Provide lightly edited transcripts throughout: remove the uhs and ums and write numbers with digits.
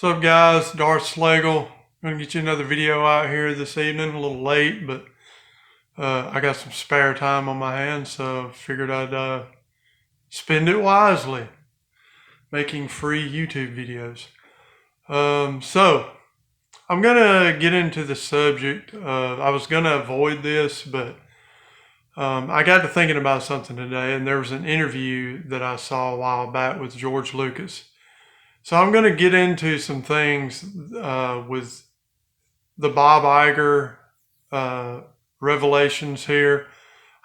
What's up, guys? Darth Slagle. I'm going to get you another video out here this evening. A little late, but I got some spare time on my hands, so figured I'd spend it wisely making free YouTube videos. So I'm going to get into the subject. I was going to avoid this, but I got to thinking about something today, and there was an interview that I saw a while back with George Lucas. So I'm going to get into some things with the Bob Iger revelations here.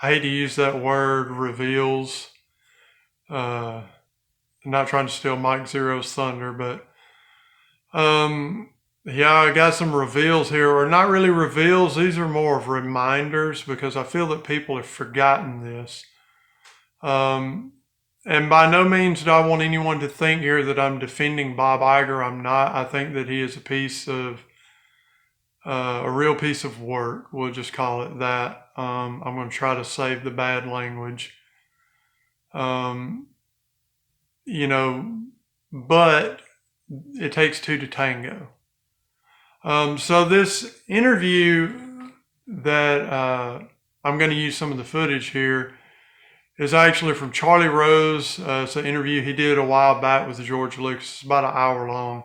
I hate to use that word, reveals. I'm not trying to steal Mike Zero's thunder, but yeah, I got some reveals here, or not really reveals. These are more of reminders because I feel that people have forgotten this. And by no means do I want anyone to think here that I'm defending Bob Iger. I'm not. I think that he is a real piece of work. We'll just call it that. I'm going to try to save the bad language. But it takes two to tango. So this interview that I'm going to use some of the footage here is actually from Charlie Rose. It's an interview he did a while back with George Lucas. It's about an hour long.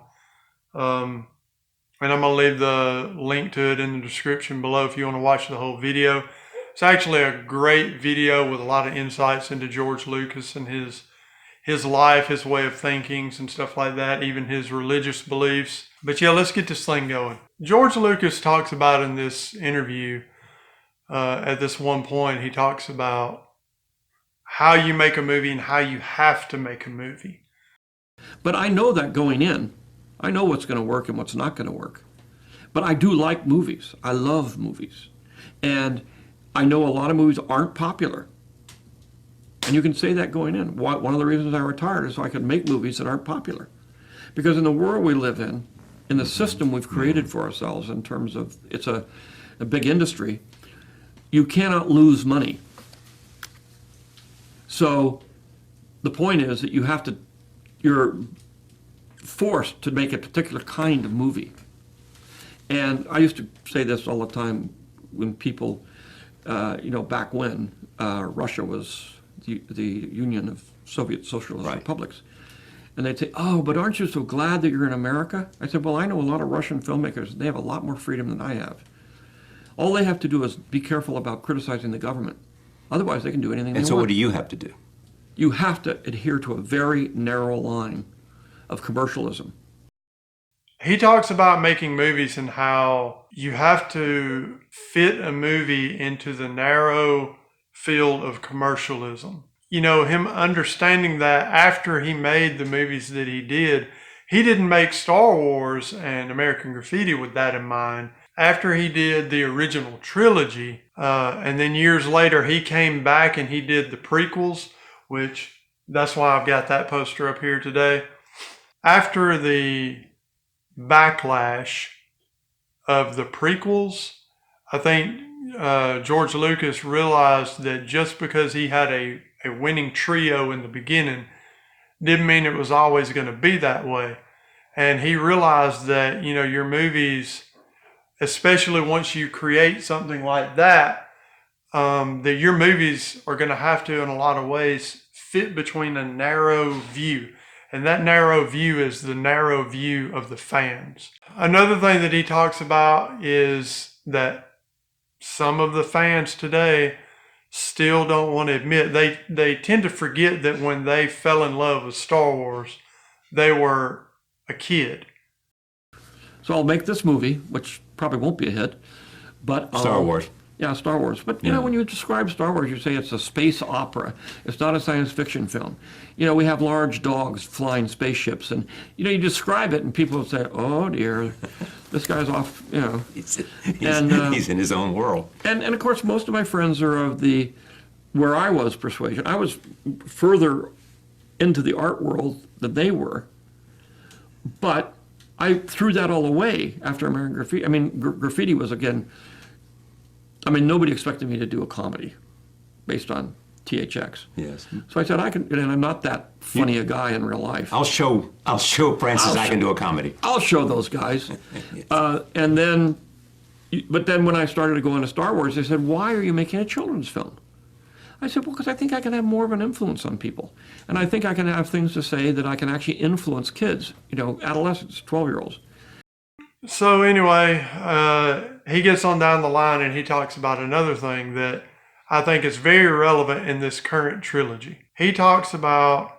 And I'm going to leave the link to it in the description below if you want to watch the whole video. It's actually a great video with a lot of insights into George Lucas and his life, his way of thinking and stuff like that, even his religious beliefs. But yeah, let's get this thing going. George Lucas talks about in this interview, at this one point, he talks about how you make a movie and how you have to make a movie. But I know that going in. I know what's going to work and what's not going to work. But I do like movies. I love movies. And I know a lot of movies aren't popular. And you can say that going in. One of the reasons I retired is so I could make movies that aren't popular. Because in the world we live in the system we've created for ourselves in terms of it's a big industry, you cannot lose money. So the point is that you're forced to make a particular kind of movie. And I used to say this all the time when people, back when Russia was the Union of Soviet Socialist Republics. And they'd say, oh, but aren't you so glad that you're in America? I said, well, I know a lot of Russian filmmakers. They have a lot more freedom than I have. All they have to do is be careful about criticizing the government. Otherwise, they can do anything they want. And so what do you have to do? You have to adhere to a very narrow line of commercialism. He talks about making movies and how you have to fit a movie into the narrow field of commercialism. Him understanding that after he made the movies that he didn't make Star Wars and American Graffiti with that in mind. After he did the original trilogy, and then years later, he came back and he did the prequels, which that's why I've got that poster up here today. After the backlash of the prequels, I think George Lucas realized that just because he had a winning trio in the beginning didn't mean it was always going to be that way. And he realized that, your movies, especially once you create something like that, that your movies are going to have to, in a lot of ways, fit between a narrow view. And that narrow view is the narrow view of the fans. Another thing that he talks about is that some of the fans today still don't want to admit, they tend to forget that when they fell in love with Star Wars, they were a kid. So I'll make this movie, which probably won't be a hit, but Star Wars. Yeah, Star Wars. But when you describe Star Wars, you say it's a space opera. It's not a science fiction film. We have large dogs flying spaceships, and you describe it, and people will say, "Oh dear, this guy's off." He's in his own world. And of course, most of my friends are of where I was persuasion. I was further into the art world than they were, but I threw that all away after American Graffiti. I mean, Graffiti was, again, nobody expected me to do a comedy based on THX. Yes. So I said, and I'm not that funny a guy in real life. I'll show Francis I can do a comedy. I'll show those guys. But then when I started to go into Star Wars, they said, why are you making a children's film? I said, well, because I think I can have more of an influence on people. And I think I can have things to say that I can actually influence kids, adolescents, 12-year-olds. So anyway, he gets on down the line and he talks about another thing that I think is very relevant in this current trilogy. He talks about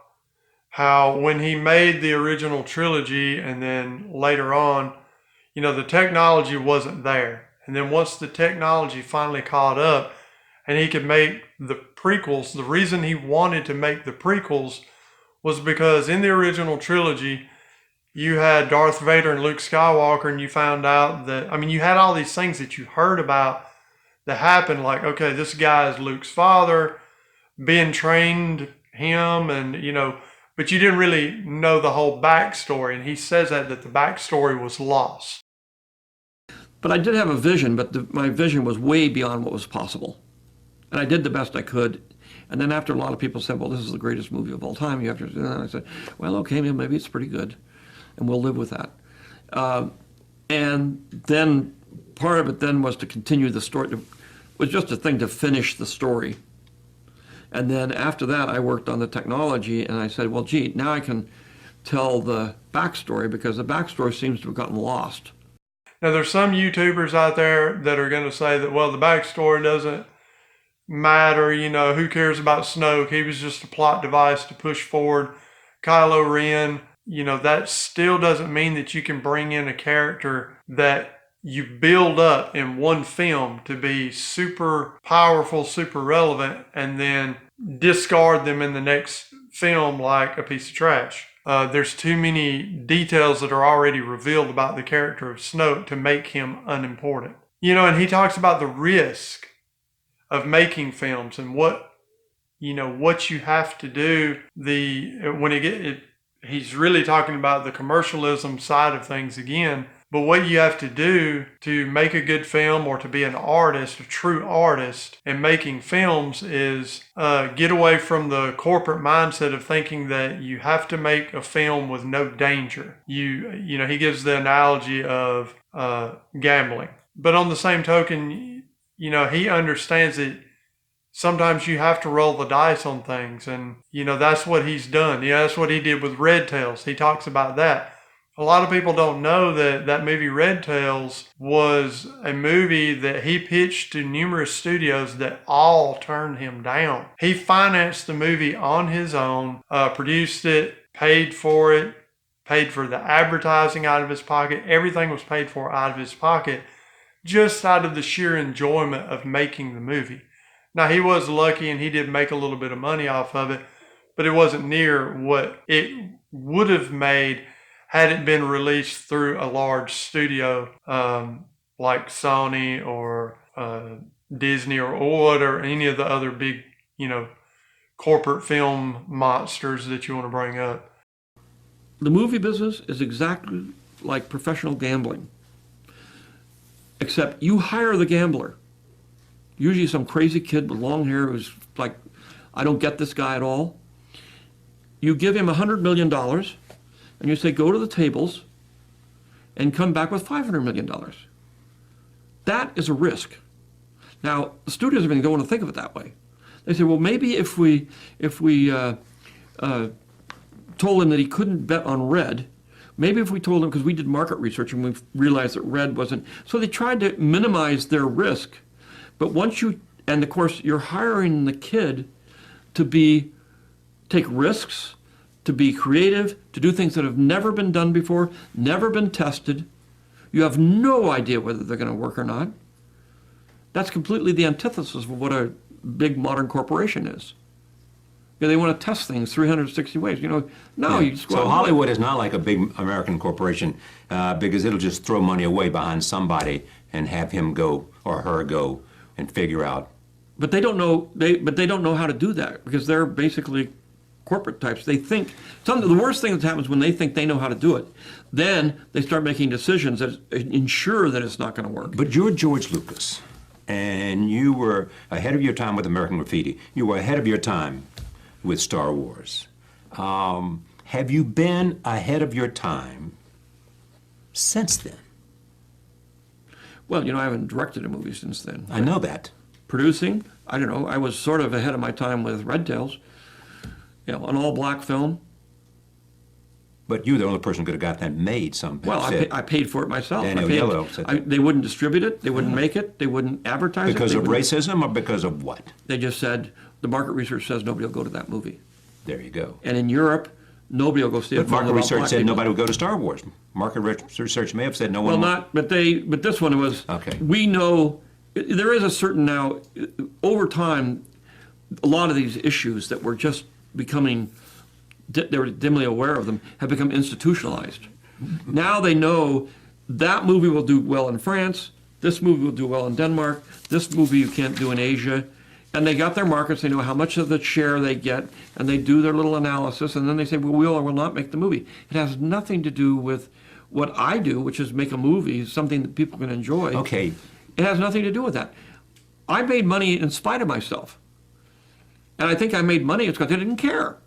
how when he made the original trilogy and then later on, the technology wasn't there. And then once the technology finally caught up and he could make the prequels, the reason he wanted to make the prequels was because in the original trilogy, you had Darth Vader and Luke Skywalker, and you found out that, you had all these things that you heard about that happened, like, okay, this guy is Luke's father, being trained him, and, but you didn't really know the whole backstory. And he says that the backstory was lost. But I did have a vision, but my vision was way beyond what was possible. And I did the best I could. And then after a lot of people said, well, this is the greatest movie of all time, you have to, and I said, well, okay, maybe it's pretty good. And we'll live with that. And then part of it then was to continue the story. It was just a thing to finish the story. And then after that, I worked on the technology, and I said, well, gee, now I can tell the backstory, because the backstory seems to have gotten lost. Now, there's some YouTubers out there that are going to say that, well, the backstory doesn't matter, who cares about Snoke? He was just a plot device to push forward Kylo Ren. That still doesn't mean that you can bring in a character that you build up in one film to be super powerful, super relevant, and then discard them in the next film like a piece of trash. There's too many details that are already revealed about the character of Snoke to make him unimportant. And he talks about the risk of making films and what you have to do. He's really talking about the commercialism side of things again. But what you have to do to make a good film or to be an artist, a true artist in making films, is get away from the corporate mindset of thinking that you have to make a film with no danger. He gives the analogy of gambling. But on the same token, he understands that sometimes you have to roll the dice on things. And, that's what he's done. That's what he did with Red Tails. He talks about that. A lot of people don't know that movie Red Tails was a movie that he pitched to numerous studios that all turned him down. He financed the movie on his own, produced it, paid for it, paid for the advertising out of his pocket. Everything was paid for out of his pocket, just out of the sheer enjoyment of making the movie. Now, he was lucky and he did make a little bit of money off of it, but it wasn't near what it would have made had it been released through a large studio like Sony or Disney or any of the other big, corporate film monsters that you want to bring up. The movie business is exactly like professional gambling, except you hire the gambler. Usually some crazy kid with long hair who's like, I don't get this guy at all. You give him $100 million, and you say, go to the tables and come back with $500 million. That is a risk. Now, the studios are going to go and think of it that way. They say, well, maybe if we told him that he couldn't bet on red, maybe if we told him, because we did market research and we realized that red wasn't, so they tried to minimize their risk. But and of course, you're hiring the kid to take risks, to be creative, to do things that have never been done before, never been tested. You have no idea whether they're going to work or not. That's completely the antithesis of what a big modern corporation is. They want to test things 360 ways. You just go So Hollywood is not like a big American corporation because it'll just throw money away behind somebody and have him go or her go and figure out. But they don't know. They don't know how to do that because they're basically corporate types. They think the worst thing that happens when they think they know how to do it. Then they start making decisions that ensure that it's not going to work. But you're George Lucas. and you were ahead of your time with American Graffiti. You were ahead of your time with Star Wars. Have you been ahead of your time since then? Well, I haven't directed a movie since then. I know that. Producing, I don't know. I was sort of ahead of my time with Red Tails. An all-black film. But you were the only person who could have got that made somehow. Well, I paid for it myself. Daniel Yellow said They wouldn't distribute it. They wouldn't make it. They wouldn't advertise because it. Because of racism or because of what? They just said, the market research says nobody will go to that movie. There you go. And in Europe, nobody will go see it. But market research said nobody would go to Star Wars. Market research may have said no one. Well, but this one was. Okay. We know there is a certain now. Over time, a lot of these issues that were just becoming, they were dimly aware of them, have become institutionalized. Now they know that movie will do well in France. This movie will do well in Denmark. This movie you can't do in Asia. And they got their markets, they know how much of the share they get, and they do their little analysis, and then they say, well, we will or will not make the movie. It has nothing to do with what I do, which is make a movie, something that people can enjoy. Okay. It has nothing to do with that. I made money in spite of myself. And I think I made money because I didn't care.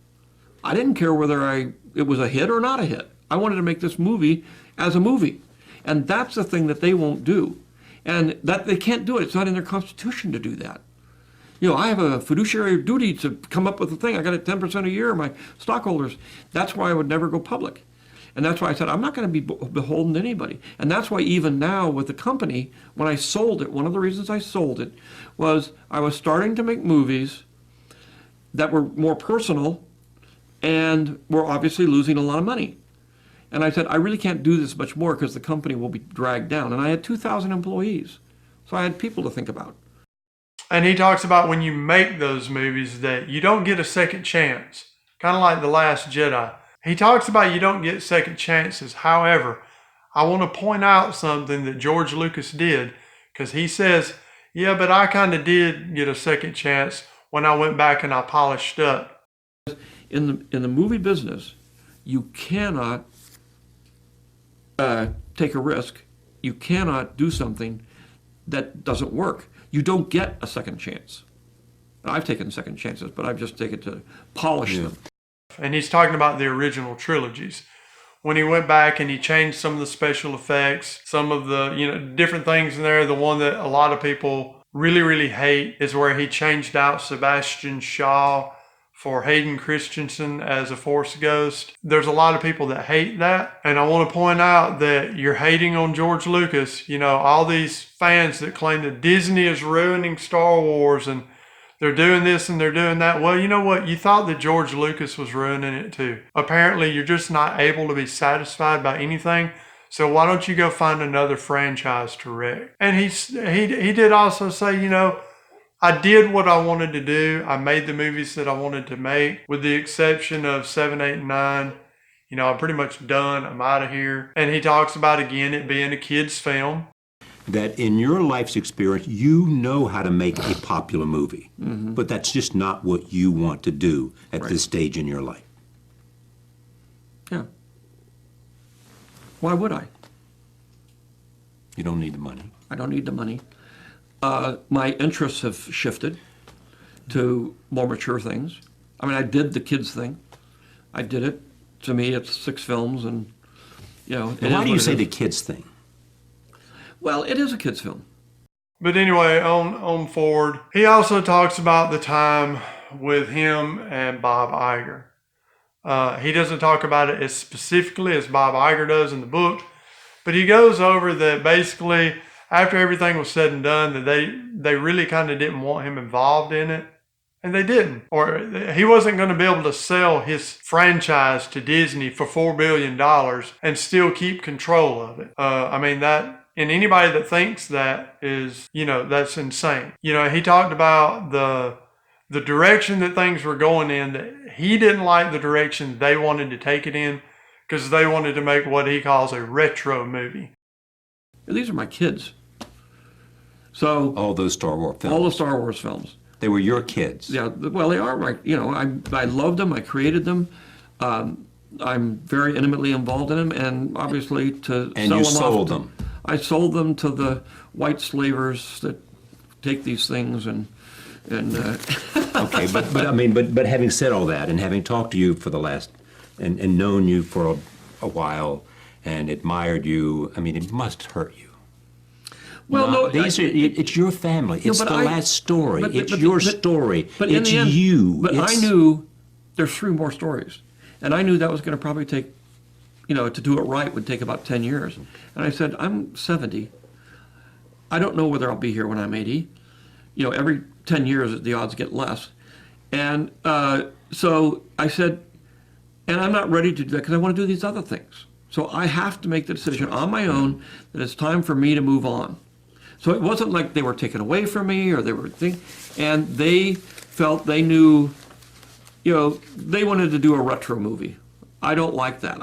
I didn't care whether it was a hit or not a hit. I wanted to make this movie as a movie. And that's the thing that they won't do. And that they can't do it. It's not in their constitution to do that. I have a fiduciary duty to come up with a thing. I got it 10% a year, my stockholders. That's why I would never go public. And that's why I said, I'm not going to be beholden to anybody. And that's why even now with the company, when I sold it, one of the reasons I sold it was I was starting to make movies that were more personal and were obviously losing a lot of money. And I said, I really can't do this much more because the company will be dragged down. And I had 2,000 employees. So I had people to think about. And he talks about when you make those movies that you don't get a second chance, kind of like The Last Jedi. He talks about you don't get second chances. However, I want to point out something that George Lucas did, because he says, yeah, but I kind of did get a second chance when I went back and I polished up. In the movie business, you cannot take a risk. You cannot do something that doesn't work. You don't get a second chance. I've taken second chances, but I've just taken to polish them. And he's talking about the original trilogies. When he went back and he changed some of the special effects, some of the different things in there, the one that a lot of people really, really hate is where he changed out Sebastian Shaw for Hayden Christensen as a Force ghost. There's a lot of people that hate that. And I want to point out that you're hating on George Lucas. All these fans that claim that Disney is ruining Star Wars and they're doing this and they're doing that. Well, you know what? You thought that George Lucas was ruining it too. Apparently, you're just not able to be satisfied by anything. So why don't you go find another franchise to wreck? And he did also say, I did what I wanted to do. I made the movies that I wanted to make, with the exception of 7, 8, and 9. I'm pretty much done. I'm out of here. And he talks about, again, it being a kid's film. That in your life's experience, you know how to make a popular movie. Mm-hmm. But that's just not what you want to do at this stage in your life. Yeah. Why would I? You don't need the money. I don't need the money. My interests have shifted to more mature things. I mean, I did the kids thing. I did it. To me, it's 6 films, and Why do you say the kids thing? Well, it is a kids film. But anyway, on Ford, he also talks about the time with him and Bob Iger. He doesn't talk about it as specifically as Bob Iger does in the book, but he goes over that basically after everything was said and done, that they really kind of didn't want him involved in it. And they didn't. Or he wasn't going to be able to sell his franchise to Disney for $4 billion and still keep control of it. And anybody that thinks that is, that's insane. He talked about the direction that things were going in, that he didn't like the direction they wanted to take it in, because they wanted to make what he calls a retro movie. These are my kids. So all those Star Wars films. All the Star Wars films. They were your kids. Yeah, well, they are my. I loved them. I created them. I'm very intimately involved in them, and obviously to and sell you them sold off. them. I sold them to the white slavers that take these things and Okay, but having said all that, and having talked to you for the last, and known you for a while, and admired you, I mean, it must hurt you. well, no, It's your family. It's the last story. It's your story. But in it's the end, you. But I knew there's 3 more stories, and I knew that was going to probably take, to do it right would take about 10 years. And I said, I'm 70. I don't know whether I'll be here when I'm 80. Every 10 years the odds get less. And so I said, and I'm not ready to do that because I want to do these other things. So I have to make the decision on my own that it's time for me to move on. So it wasn't like they were taken away from me or they were and they felt they knew, they wanted to do a retro movie. I don't like that.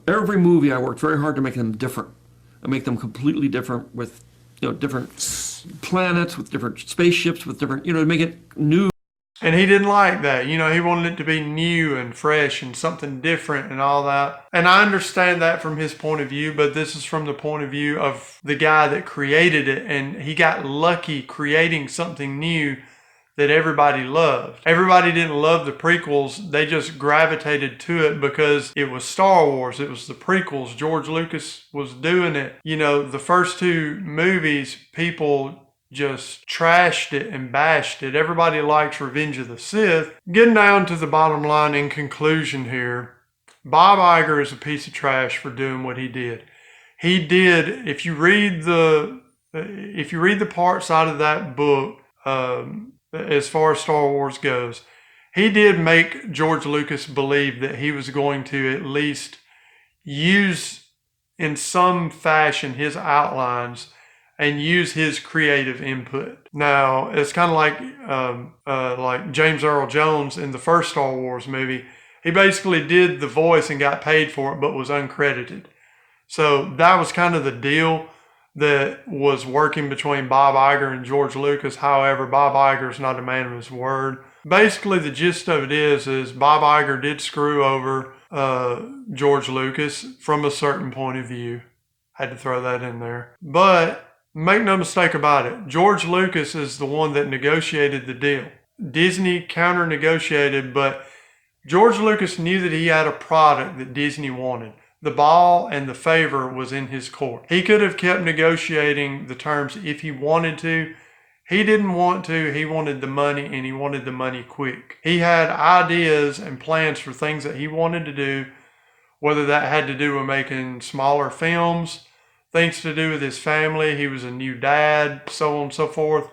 Every movie I worked very hard to make them different. I make them completely different with, different planets, with different spaceships, with different, to make it new. And he didn't like that. He wanted it to be new and fresh and something different and all that. And I understand that from his point of view, but this is from the point of view of the guy that created it. And he got lucky creating something new that everybody loved. Everybody didn't love the prequels. They just gravitated to it because it was Star Wars. It was the prequels. George Lucas was doing it. The first 2 movies, people just trashed it and bashed it. Everybody likes Revenge of the Sith. Getting down to the bottom line in conclusion here, Bob Iger is a piece of trash for doing what he did. He did, if you read the parts out of that book, as far as Star Wars goes, he did make George Lucas believe that he was going to at least use in some fashion his outlines and use his creative input. Now, it's kind of like James Earl Jones in the first Star Wars movie. He basically did the voice and got paid for it, but was uncredited. So that was kind of the deal that was working between Bob Iger and George Lucas. However, Bob Iger is not a man of his word. Basically, the gist of it is Bob Iger did screw over George Lucas from a certain point of view. Had to throw that in there. But make no mistake about it, George Lucas is the one that negotiated the deal. Disney counter-negotiated, but George Lucas knew that he had a product that Disney wanted. The ball and the favor was in his court. He could have kept negotiating the terms if he wanted to. He didn't want to. He wanted the money, and he wanted the money quick. He had ideas and plans for things that he wanted to do, whether that had to do with making smaller films, things to do with his family. He was a new dad, so on and so forth.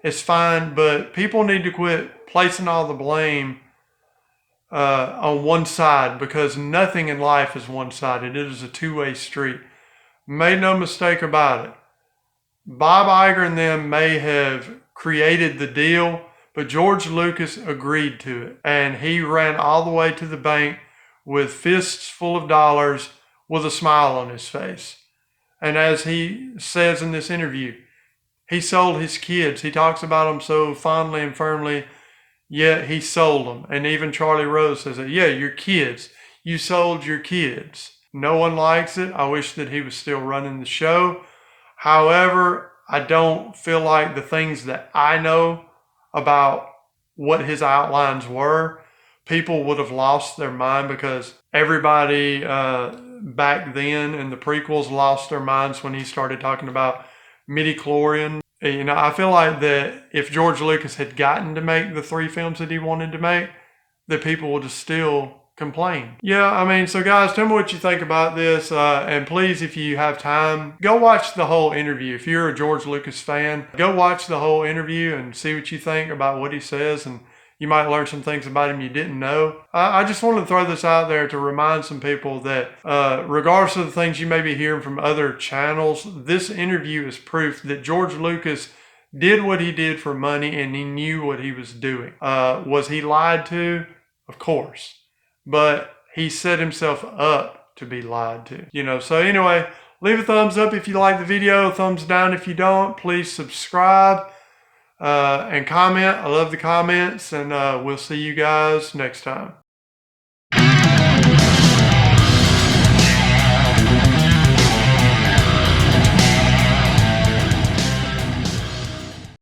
It's fine, but people need to quit placing all the blame on one side, because nothing in life is one-sided. It is a two-way street. Make no mistake about it. Bob Iger and them may have created the deal, but George Lucas agreed to it. And he ran all the way to the bank with fists full of dollars with a smile on his face. And as he says in this interview, he sold his kids. He talks about them so fondly and firmly, yet he sold them. And even Charlie Rose says that, yeah, your kids. You sold your kids. No one likes it. I wish that he was still running the show. However, I don't feel like the things that I know about what his outlines were, people would have lost their mind, because everybody back then in the prequels lost their minds when he started talking about midi-chlorian. I feel like that if George Lucas had gotten to make the 3 films that he wanted to make, that people would have still complained. Yeah, so guys, tell me what you think about this. And please, if you have time, go watch the whole interview. If you're a George Lucas fan, go watch the whole interview and see what you think about what he says. And you might learn some things about him you didn't know. I just wanted to throw this out there to remind some people that regardless of the things you may be hearing from other channels, this interview is proof that George Lucas did what he did for money, and he knew what he was doing. Was he lied to? Of course. But he set himself up to be lied to. So anyway, leave a thumbs up if you like the video, thumbs down if you don't. Please subscribe. And comment. I love the comments, and we'll see you guys next time.